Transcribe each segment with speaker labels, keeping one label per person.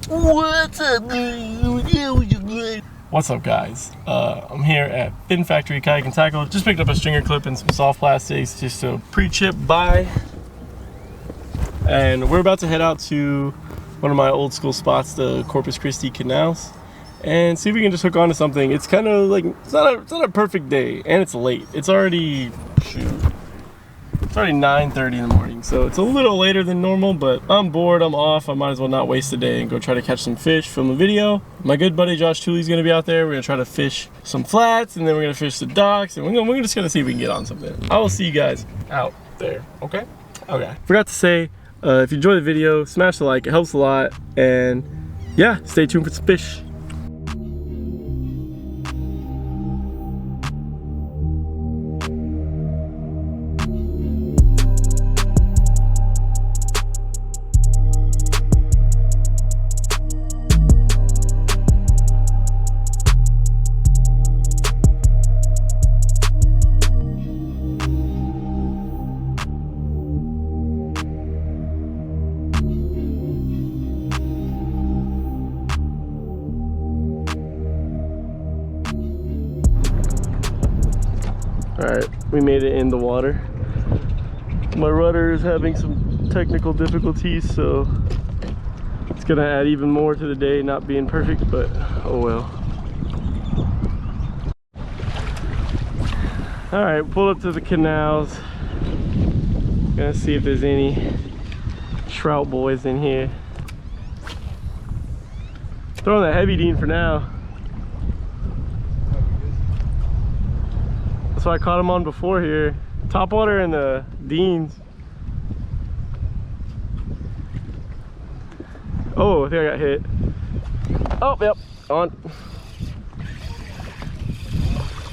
Speaker 1: What's up, guys? What's up, guys? I'm here at Fin Factory Kayak and Tackle. Just picked up a stringer clip and some soft plastics just to pre-chip by. And we're about to head out to one of my old school spots, the Corpus Christi canals, and see if we can just hook on to something. It's kind of like, it's not a perfect day, and it's late. It's already, it's already 9:30 in the morning, so it's a little later than normal, but I'm bored, I'm off. I might as well not waste the day and go try to catch some fish, film a video. My good buddy Josh Tooley's gonna be out there. We're gonna try to fish some flats, and then we're gonna fish the docks, and we're just gonna see if we can get on something. I will see you guys out there, okay? Okay. Forgot to say, if you enjoy the video, smash the like, it helps a lot, and yeah, stay tuned for some fish. Alright, we made it in the water. My rudder is having some technical difficulties, so it's gonna add even more to the day not being perfect, but oh well. Alright, pulled up to the canals. Gonna see if there's any trout boys in here. Throwing that heavy Dean for now. So I caught him on before here. Topwater and the Deans. Oh, I think I got hit. Oh, yep, on.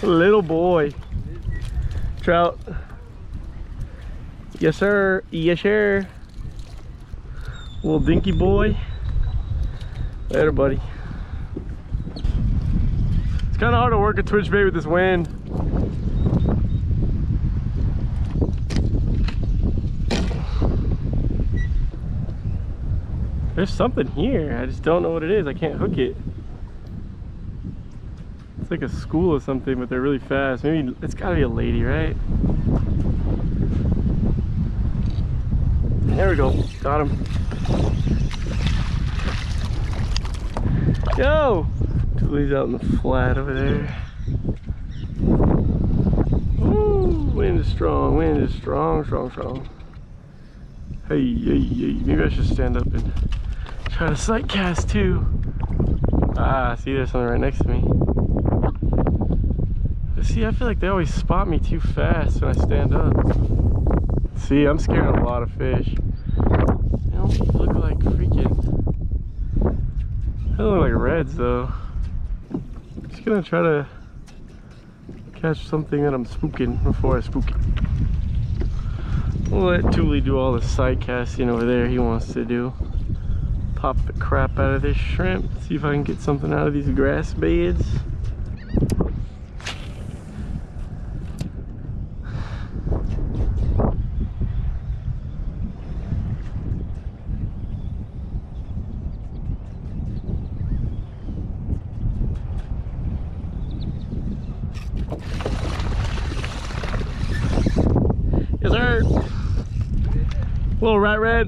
Speaker 1: Little boy. Trout. Yes, sir. Yes, sir. Little dinky boy. Later, buddy. It's kind of hard to work a twitch bait with this wind. There's something here, I just don't know what it is. I can't hook it. It's like a school or something, but they're really fast. Maybe it's gotta be a lady, right? There we go, got him. Yo! Julie's out in the flat over there. Ooh, wind is strong, strong. Hey, hey, hey, maybe I should stand up and try to sight cast too. Ah, see, there's something right next to me. See, I feel like they always spot me too fast when I stand up. See, I'm scaring a lot of fish. They don't look like freaking... They don't look like reds though. I'm just gonna try to catch something that I'm spooking before I spook it. We'll let Thule do all the sight casting over there he wants to do. Pop the crap out of this shrimp. See if I can get something out of these grass beds. Yes, sir. Little red.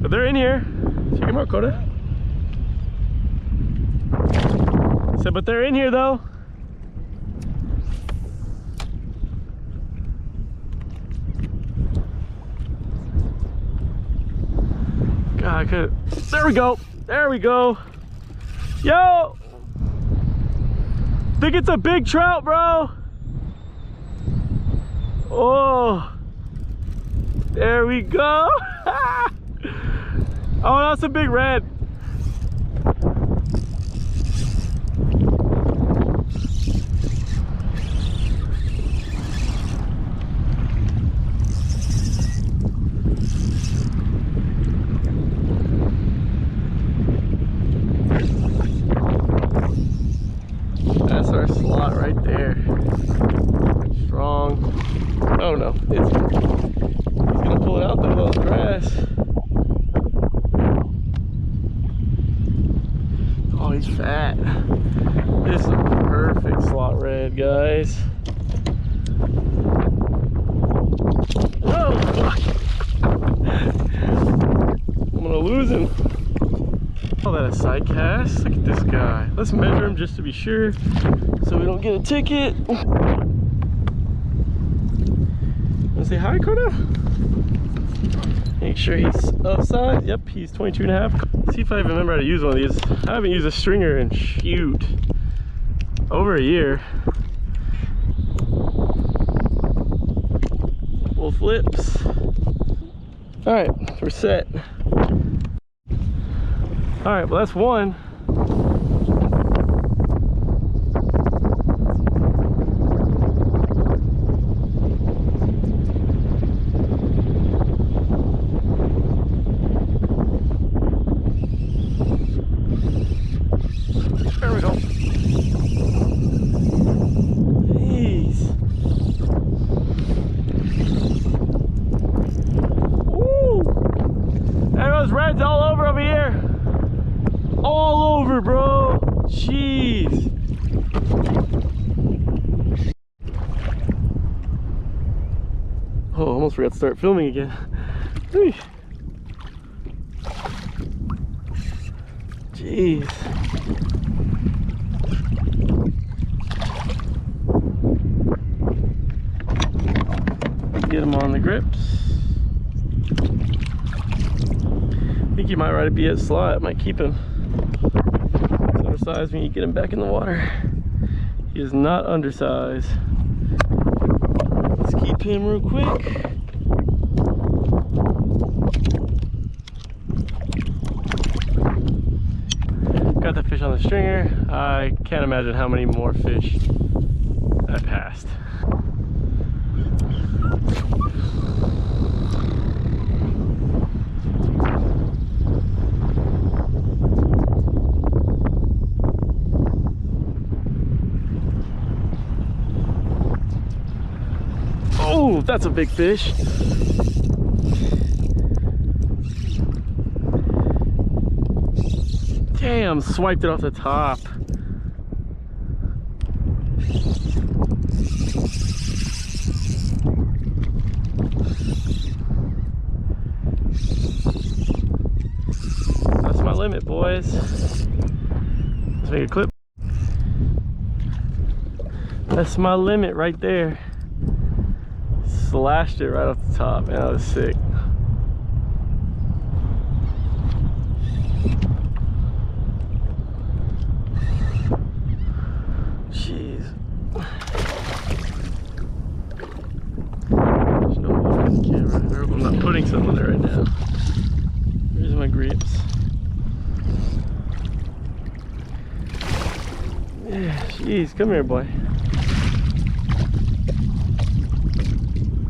Speaker 1: But they're in here. Check them out, Coda. Said, but they're in here though. God, I could. There we go. There we go. Yo! Think it's a big trout, bro. Oh, there we go. Oh, that's a big red. That's our slot right there. Strong. Oh no, he's gonna pull it out though, grass. guys. Oh, he's fat. This is a perfect slot red, guys. Oh, fuck. I'm gonna lose him. Oh, that a side cast? Look at this guy. Let's measure him just to be sure so we don't get a ticket. Wanna say hi, Coda? Make sure he's upside. Yep, he's 22 and a half. See if I even remember how to use one of these. I haven't used a stringer in shoot over a year. Full flips. All right, we're set. All right, well that's one. There we go. Jeez. Woo! There goes reds all over here. All over, bro. Jeez. Oh, almost forgot to start filming again. Whew. Jeez. Get him on the grips. I think you might ride a BS slot. It might keep him. He's undersized when you get him back in the water. He is not undersized. Let's keep him real quick. Got the fish on the stringer. I can't imagine how many more fish I passed. Oh, that's a big fish. Damn, swiped it off the top. That's my limit, boys. Let's make a clip. That's my limit right there. Slashed it right off the top, man. That was sick. Jeez. There's no one on the camera. I hope I'm not putting something there right now. Here's my grips. Yeah, jeez, come here, boy.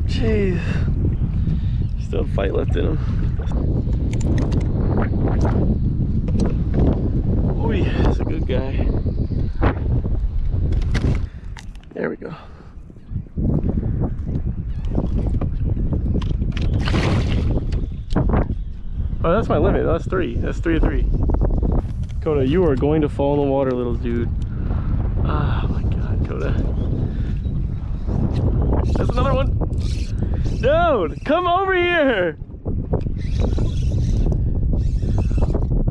Speaker 1: Jeez. Still have a fight left in him. Oh yeah, that's a good guy. There we go. Oh, that's my limit. That's 3. That's 3 of 3. Coda, you are going to fall in the water, little dude. Oh my god, Coda. That's another one. Dude, come over here.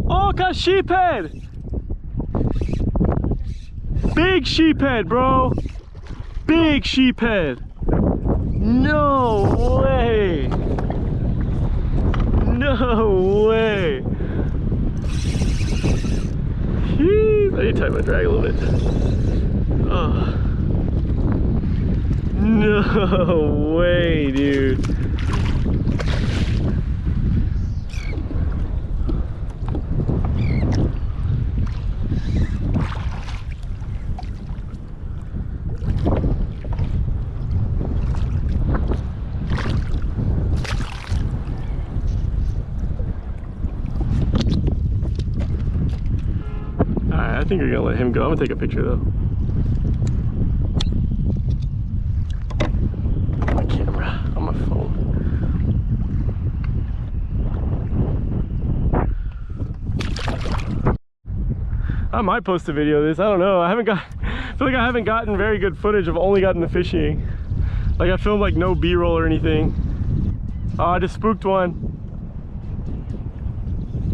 Speaker 1: Oh, got sheephead. Big sheephead, bro. Big sheephead. No way. No way. Jeez. I need to tighten my drag a little bit. Oh. No way, dude. Alright, I think we're gonna let him go. I'm gonna take a picture though. I might post a video of this. I don't know. I feel like I haven't gotten very good footage. I've only gotten the fishing. Like I filmed like no B-roll or anything. Oh, I just spooked one.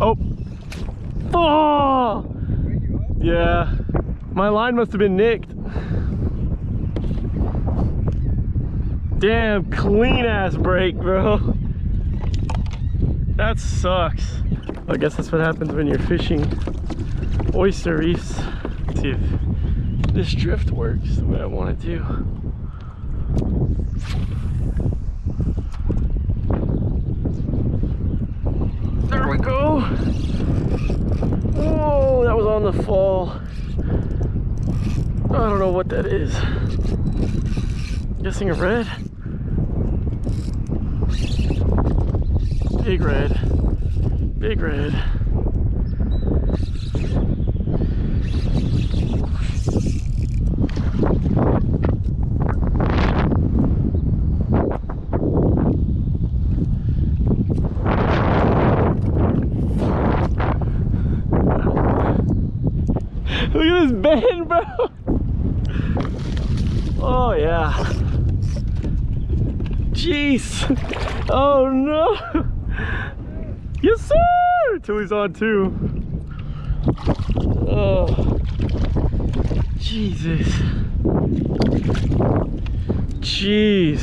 Speaker 1: Oh. Oh! Yeah. My line must have been nicked. Damn, clean ass break, bro. That sucks. I guess that's what happens when you're fishing oyster reefs. Let's see if this drift works the way I want it to. There we go. Oh, that was on the fall. I don't know what that is. Guessing a red? Big red. Big red. Look at this bend, bro. Oh yeah. Jeez. Oh no. Yes sir. Tilly's on too. Oh. Jesus. Jeez.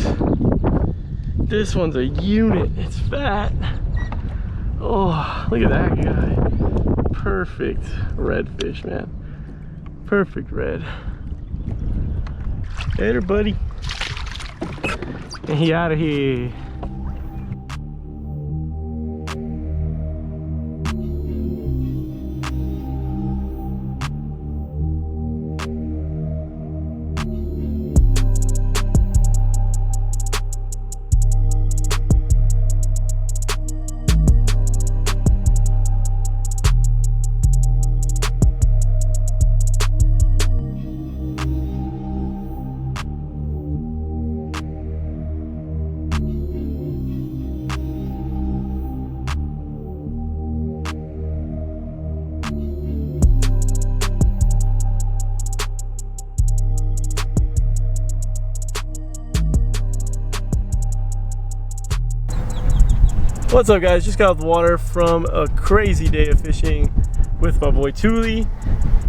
Speaker 1: This one's a unit. It's fat. Oh, look at that guy. Perfect redfish, man. Perfect red. Later, buddy. And he out of here. What's up guys, just got off the water from a crazy day of fishing with my boy Thule,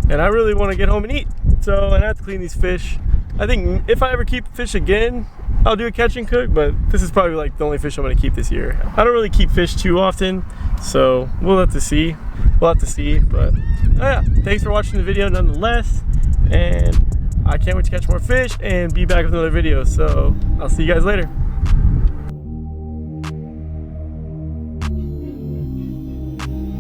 Speaker 1: and I really want to get home and eat, so I have to clean these fish. I think if I ever keep fish again, I'll do a catch and cook, but this is probably like the only fish I'm going to keep this year. I don't really keep fish too often, so we'll have to see. But oh yeah, thanks for watching the video nonetheless, and I can't wait to catch more fish and be back with another video, so I'll see you guys later.